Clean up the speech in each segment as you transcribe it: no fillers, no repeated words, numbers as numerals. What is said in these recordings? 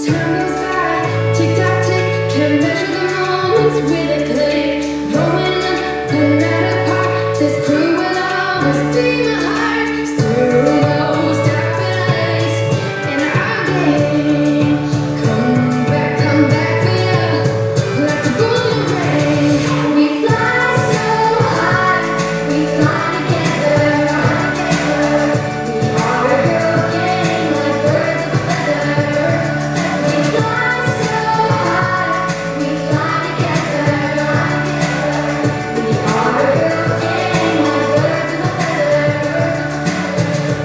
Time goes by, tick tock tick, can measure the moments with a click. Rolling up another part, this crew will always be my heart. Still almost up in ice, and again. Come back for you, like a boomerang. We fly so high, we fly together. We are a girl gang like birds of a feather. We fly so high, we fly together. We are a girl gang like birds of a feather.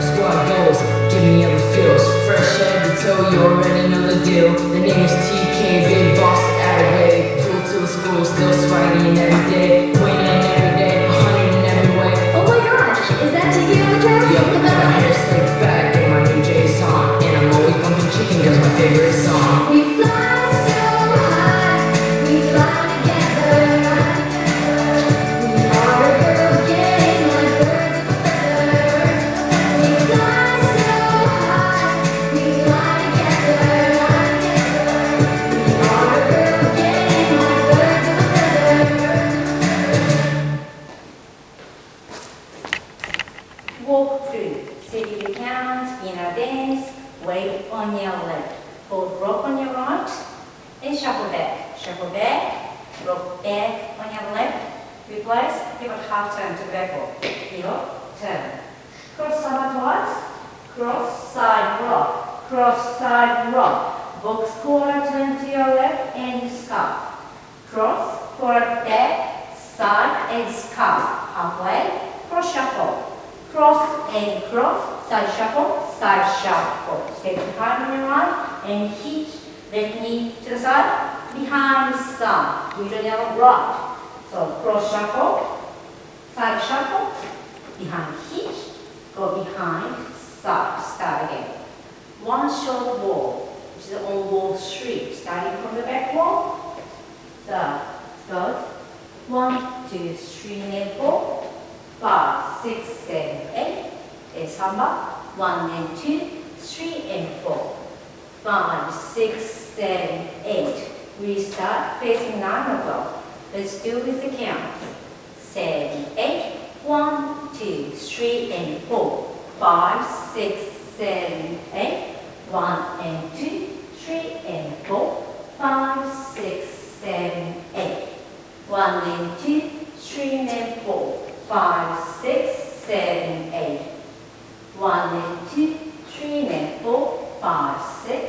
Squad goals, giving me other feels. Fresh head to toe, you already know the deal. The name is TK, big boss out of way. Cool to the school, still swagging every day. Winning every day, 100 in every way. Oh my gosh, is that Tiki on the track? Yup, got my hair slicked back, get my new J's on. And I'm always bumping chicken, cause my favorite song. We fly so high, we fly together. We are a girl gang like birds of a feather. We fly so high, we fly together. We are a girl gang like birds of a feather. Walk through, city accounts, inner dance, wave on your left, hold rock on your right, and shuffle back, rock back on your left, replace, pivot half turn to the backward, pivot, turn. Cross side twice, cross side rock, box quarter turn to your left and scarf. Cross, quarter back, side and scarf, halfway, cross shuffle. Cross and cross, side shuffle, step behind on your right and hitch, left knee to the side, behind side, with your right. So cross shuffle, side shuffle, behind hitch, go behind, start again. One short wall, which is on wall 3, starting from the back wall. So go 1, 2, 3, and 4. 5, 6, 7, 8, and samba, 1 and 2, 3 and 4, 5, 6, 7, 8, restart, facing 9 o'clock, let's do with the count, 7, 8, 1, 2, 3 and 4, 5, 6, 7, 8, 1 and 2, 3 and 4, 5, 6, 7, 8, 1 and 2, 3 and 4, 5, 6, 7, 8. 1 and 2, 3 and 4, 5, 6,